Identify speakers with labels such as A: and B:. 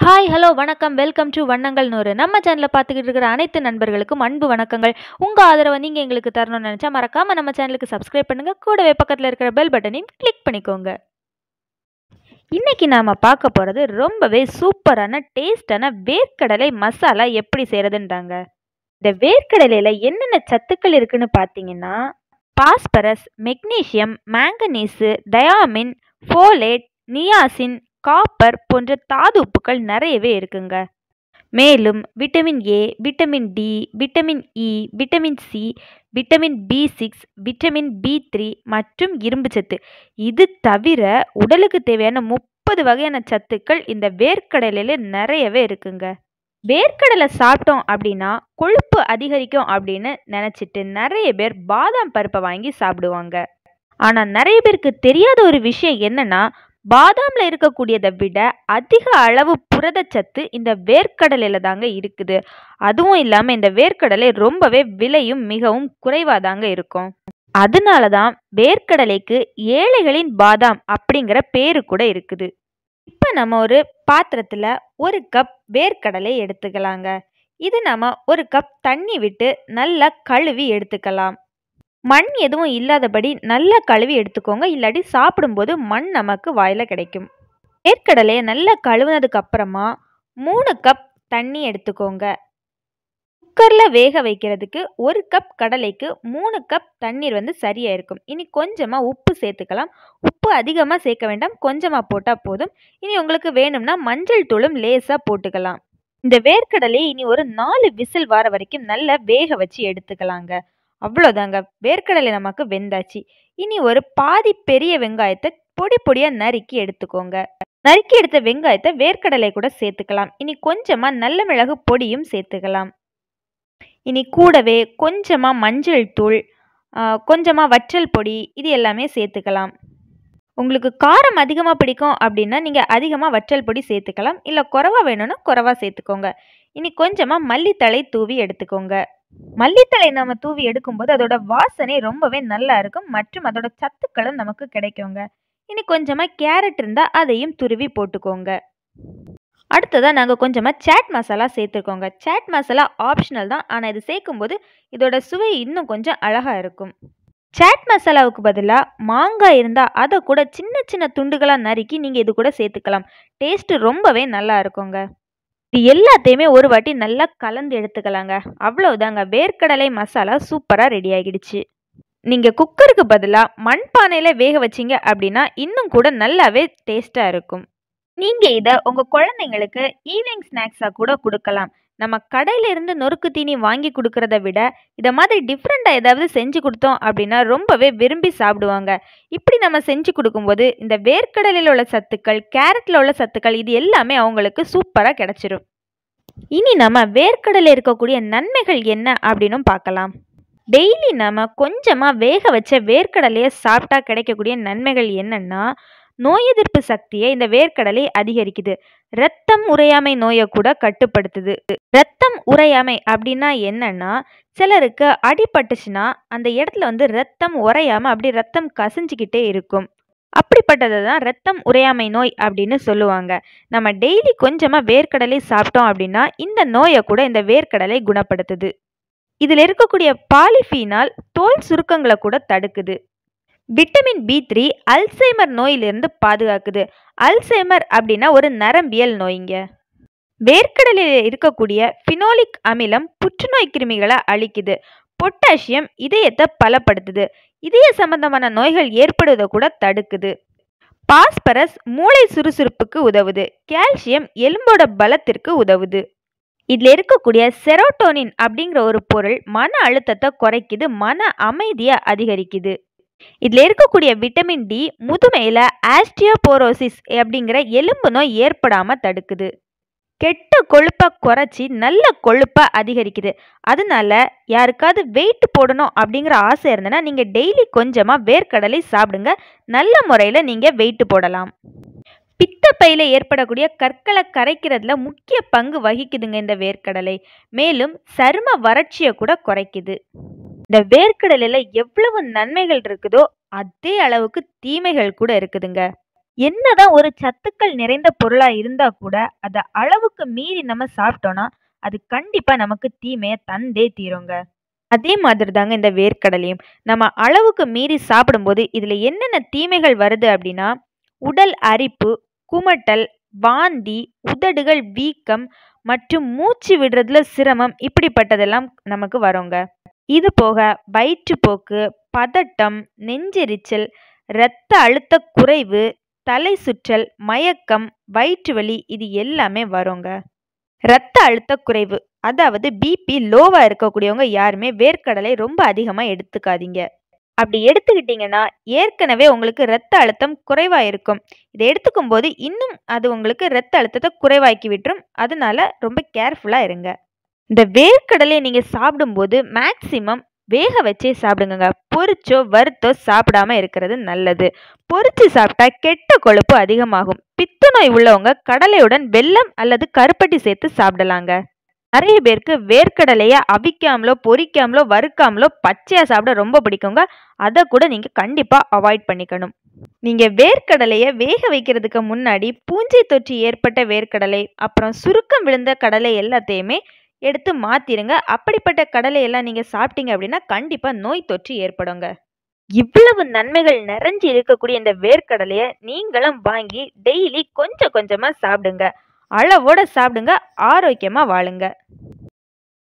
A: Hi, hello, வணக்கம். Welcome to வண்ணங்கள் 100. நம்ம சேனலை பார்த்துக்கிட்டு இருக்கிற அனைத்து நண்பர்களுக்கும் அன்பு வணக்கங்கள். உங்கள் ஆதரவை நீங்கள் எங்களுக்கு தரணும்னு நினச்சா மறக்காமல் நம்ம சேனலுக்கு சப்ஸ்கிரைப் பண்ணுங்கள். கூடவே பக்கத்தில் இருக்கிற பெல் பட்டனையும் கிளிக் பண்ணிக்கோங்க. இன்னைக்கு நாம் பார்க்க போகிறது ரொம்பவே சூப்பரான டேஸ்டான வேர்க்கடலை மசாலா எப்படி செய்கிறதுன்றாங்க. இந்த வேர்க்கடலையில் என்னென்ன சத்துக்கள் இருக்குன்னு பார்த்தீங்கன்னா, phosphorus, magnesium, manganese, thiamine, folate, niacin, copper போன்ற தாது உப்புக்கள் நிறையவே இருக்குங்க. மேலும் vitamin A, vitamin D, vitamin E, vitamin C, vitamin B6, vitamin B3 மற்றும் இரும்பு சத்து. இது தவிர உடலுக்கு தேவையான 30 வகையான சத்துக்கள் இந்த வேர்க்கடலையில நிறையவே இருக்குங்க. வேர்க்கடலை சாப்பிட்டோம் அப்படின்னா கொழுப்பு அதிகரிக்கும் அப்படின்னு நினச்சிட்டு நிறைய பேர் பாதாம் பருப்பை வாங்கி சாப்பிடுவாங்க. ஆனால் நிறைய பேருக்கு தெரியாத ஒரு விஷயம் என்னன்னா, பாதாமில் இருக்கக்கூடியதை விட அதிக அளவு புரதச்சத்து இந்த வேர்க்கடலையில தாங்க இருக்குது. அதுவும் இல்லாமல் இந்த வேர்க்கடலை ரொம்பவே விலையும் மிகவும் குறைவாக தாங்க இருக்கும். அதனால தான் வேர்க்கடலைக்கு ஏழைகளின் பாதாம் அப்படிங்கிற பேரு கூட இருக்குது. இப்போ நம்ம ஒரு பாத்திரத்தில் 1 கப் வேர்க்கடலை எடுத்துக்கலாங்க. இது நம்ம 1 கப் தண்ணி விட்டு நல்லா கழுவி எடுத்துக்கலாம். மண் எதுவும் இல்லாதபடி நல்லா கழுவி எடுத்துக்கோங்க, இல்லாட்டி சாப்பிடும்போது மண் நமக்கு வாயில் கிடைக்கும். வேர்க்கடலையை நல்லா கழுவுனதுக்கு அப்புறமா 3 கப் தண்ணி எடுத்துக்கோங்க. குக்கரில் வேக வைக்கிறதுக்கு 1 கப் கடலைக்கு 3 கப் தண்ணீர் சரியாக இருக்கும். இனி கொஞ்சமாக உப்பு சேர்த்துக்கலாம். உப்பு அதிகமாக சேர்க்க வேண்டாம், கொஞ்சமாக போட்டால் போதும். இனி உங்களுக்கு வேணும்னா மஞ்சள் தூளும் லேசாக போட்டுக்கலாம். இந்த வேர்க்கடலையை இனி ஒரு 4 விசில் வர வரைக்கும் நல்லா வேக வச்சு எடுத்துக்கலாங்க. அவ்வளோதாங்க, வேர்க்கடலை நமக்கு வெந்தாச்சு. இனி ஒரு பாதி பெரிய வெங்காயத்தை பொடி பொடியாக நறுக்கி எடுத்துக்கோங்க. நறுக்கி எடுத்த வெங்காயத்தை வேர்க்கடலை கூட சேர்த்துக்கலாம். இனி கொஞ்சமாக நல்ல மிளகு பொடியும் சேர்த்துக்கலாம். இனி கூடவே கொஞ்சமாக மஞ்சள் தூள், கொஞ்சமாக வற்றல் பொடி, இது எல்லாமே சேர்த்துக்கலாம். உங்களுக்கு காரம் அதிகமாக பிடிக்கும் அப்படின்னா நீங்கள் அதிகமாக வற்றல் பொடி சேர்த்துக்கலாம். இல்லை குறைவா வேணும்னா குறைவா சேர்த்துக்கோங்க. இனி கொஞ்சமாக மல்லித்தழை தூவி எடுத்துக்கோங்க. மல்லித்தழை நம்ம தூவி எடுக்கும்போது அதோட வாசனை ரொம்பவே நல்லா இருக்கும் மற்றும் அதோட சத்துக்களும் நமக்கு கிடைக்குங்க. இனி கொஞ்சமாக கேரட் இருந்தால் அதையும் துருவி போட்டுக்கோங்க. அடுத்ததாக நாங்கள் கொஞ்சமாக சாட் மசாலா சேர்த்துக்கோங்க. சாட் மசாலா ஆப்ஷனல் தான், ஆனால் இது சேர்க்கும்போது இதோட சுவை இன்னும் கொஞ்சம் அழகாக இருக்கும். சாட் மசாலாவுக்கு பதிலாக மாங்காய் இருந்தால் அதை கூட சின்ன சின்ன துண்டுகளாக நறுக்கி நீங்கள் இது கூட சேர்த்துக்கலாம். டேஸ்ட்டு ரொம்பவே நல்லா இருக்குங்க. இது எல்லாத்தையுமே ஒரு வாட்டி நல்லா கலந்து எடுத்துக்கலாங்க. அவ்வளவுதாங்க, வேர்க்கடலை மசாலா சூப்பராக ரெடி ஆகிடுச்சு. நீங்கள் குக்கருக்கு பதிலாக மண்பானையில் வேக வச்சிங்க அப்படின்னா இன்னும் கூட நல்லாவே டேஸ்ட்டாக இருக்கும். நீங்கள் இதை உங்கள் குழந்தைங்களுக்கு ஈவினிங் ஸ்நாக்ஸாக கூட கொடுக்கலாம். நம்ம கடையிலிருந்து நொறுக்கு தீனி வாங்கி கொடுக்கறத விட இதை மாதிரி டிஃப்ரெண்ட்டாக ஏதாவது செஞ்சு கொடுத்தோம் அப்படின்னா ரொம்பவே விரும்பி சாப்பிடுவாங்க. இப்படி நம்ம செஞ்சு கொடுக்கும்போது இந்த வேர்க்கடலையில் உள்ள சத்துக்கள், கேரட்டில் உள்ள சத்துக்கள், இது எல்லாமே அவங்களுக்கு சூப்பராக கிடைச்சிரும். இனி நம்ம வேர்க்கடலை இருக்கக்கூடிய நன்மைகள் என்ன அப்படின்னும் பார்க்கலாம். டெய்லி நம்ம கொஞ்சமாக வேக வச்ச வேர்க்கடலையை சாப்பிட்டா கிடைக்கக்கூடிய நன்மைகள் என்னன்னா, நோய் எதிர்ப்பு சக்தியை இந்த வேர்க்கடலை அதிகரிக்குது. இரத்தம் உறையாமை நோயை கூட கட்டுப்படுத்துது. இரத்தம் உறையாமை அப்படின்னா என்னன்னா, சிலருக்கு அடிபட்டுச்சுன்னா அந்த இடத்துல இரத்தம் உறையாம அப்படி இரத்தம் கசிஞ்சுக்கிட்டே இருக்கும். அப்படிப்பட்டதை தான் இரத்தம் உறையாமை நோய் அப்படின்னு சொல்லுவாங்க. நம்ம டெய்லி கொஞ்சமாக வேர்க்கடலை சாப்பிட்டோம் அப்படின்னா இந்த நோயை கூட இந்த வேர்க்கடலை குணப்படுத்துது. இதில் இருக்கக்கூடிய பாலிஃபீனால் தோல் சுருக்கங்களை கூட தடுக்குது. விட்டமின் B3 அல்சைமர் நோயிலிருந்து பாதுகாக்குது. அல்சைமர் அப்படின்னா ஒரு நரம்பியல் நோய்ங்க. வேர்க்கடலையில் இருக்கக்கூடிய ஃபினோலிக் அமிலம் புற்றுநோய் கிருமிகளை அழிக்குது. பொட்டாசியம் இதயத்தை பலப்படுத்துது. இதய சம்பந்தமான நோய்கள் ஏற்படுவதை கூட தடுக்குது. பாஸ்பரஸ் மூளை சுறுசுறுப்புக்கு உதவுது. கால்சியம் எலும்போட பலத்திற்கு உதவுது. இதில் இருக்கக்கூடிய செரோட்டோனின் அப்படிங்கிற ஒரு பொருள் மன அழுத்தத்தை குறைக்குது, மன அமைதியை அதிகரிக்குது. இதில் இருக்கக்கூடிய விட்டமின் டி முதுமையில் ஆஸ்டியோபோரோசிஸ் அப்படிங்கிற எலும்பு நோய் ஏற்படாமல் தடுக்குது. கெட்ட கொழுப்பை குறைச்சி நல்ல கொழுப்பை அதிகரிக்குது. அதனால யாருக்காவது வெயிட் போடணும் அப்படிங்கிற ஆசை இருந்ததுன்னா நீங்கள் டெய்லி கொஞ்சமாக வேர்க்கடலை சாப்பிடுங்க. நல்ல முறையில் நீங்கள் வெயிட் போடலாம். பித்தப்பையில் ஏற்படக்கூடிய கற்களை கரைக்கிறதுல முக்கிய பங்கு வகிக்குதுங்க இந்த வேர்க்கடலை. மேலும் சரும வறட்சியை கூட குறைக்குது. இந்த வேர்க்கடலையில் எவ்வளவு நன்மைகள் இருக்குதோ அதே அளவுக்கு தீமைகள் கூட இருக்குதுங்க. என்னதான் ஒரு சத்துக்கள் நிறைந்த பொருளா இருந்தா கூட அத அளவுக்கு மீறி நம்ம சாப்பிட்டோம்னா அது கண்டிப்பா நமக்கு தீமையை தந்தே தீருங்க. அதே மாதிரி தாங்க இந்த வேர்க்கடலையும். நம்ம அளவுக்கு மீறி சாப்பிடும்போது இதுல என்னென்ன தீமைகள் வருது அப்படின்னா, உடல் அரிப்பு, குமட்டல், வாந்தி, உதடுகள் வீக்கம் மற்றும் மூச்சு விடுறதுல சிரமம் இப்படிப்பட்டதெல்லாம் நமக்கு வருங்க. இது போக வயிற்றுப்போக்கு, பதட்டம், நெஞ்செரிச்சல், இரத்த அழுத்த குறைவு, தலை சுற்றல், மயக்கம், வயிற்று வலி இது எல்லாமே வருங்க. இரத்த அழுத்த குறைவு, அதாவது பிபி லோவா இருக்கக்கூடியவங்க யாருமே வேர்க்கடலை ரொம்ப அதிகமா எடுத்துக்காதீங்க. அப்படி எடுத்துக்கிட்டீங்கன்னா ஏற்கனவே உங்களுக்கு இரத்த அழுத்தம் குறைவா இருக்கும். இதை எடுத்துக்கும் போது இன்னும் அது உங்களுக்கு இரத்த அழுத்தத்தை குறைவாக்கி விட்டுரும். அதனால ரொம்ப கேர்ஃபுல்லா இருங்க. இந்த வேர்க்கடலையை நீங்க சாப்பிடும்போது மேக்சிமம் வேக வச்சே சாப்பிடுங்க. பொரிச்சோ வறுத்தோ சாப்பிடாம இருக்கிறது நல்லது. பொரிச்சு சாப்பிட்டா கெட்ட கொழுப்பு அதிகமாகும். பித்தநோய் உள்ளவங்க கடலையுடன் வெல்லம் அல்லது கருப்பட்டி சேர்த்து சாப்பிடலாங்க. நிறைய பேருக்கு வேர்க்கடலைய அவிக்காமலோ பொரிக்காமலோ வறுக்காமலோ பச்சையா சாப்பிட ரொம்ப பிடிக்குங்க. அதை கூட நீங்க கண்டிப்பா அவாய்ட் பண்ணிக்கணும். நீங்க வேர்க்கடலைய வேக வைக்கிறதுக்கு முன்னாடி பூஞ்சை தொற்று ஏற்பட்ட வேர்க்கடலை, அப்புறம் சுருக்கம் விழுந்த கடலை எல்லாத்தையுமே எடுத்து மாத்திருங்க. அப்படிப்பட்ட கடலை எல்லாம் நீங்க சாப்பிட்டீங்க அப்படின்னா கண்டிப்பா நோய் தொற்று ஏற்படுங்க. இவ்வளவு நன்மைகள் நிறைஞ்சு இருக்கக்கூடிய இந்த வேர்க்கடலைய நீங்களும் வாங்கி டெய்லி கொஞ்சம் கொஞ்சமா சாப்பிடுங்க. அளவோட சாப்பிடுங்க. ஆரோக்கியமா வாழுங்க.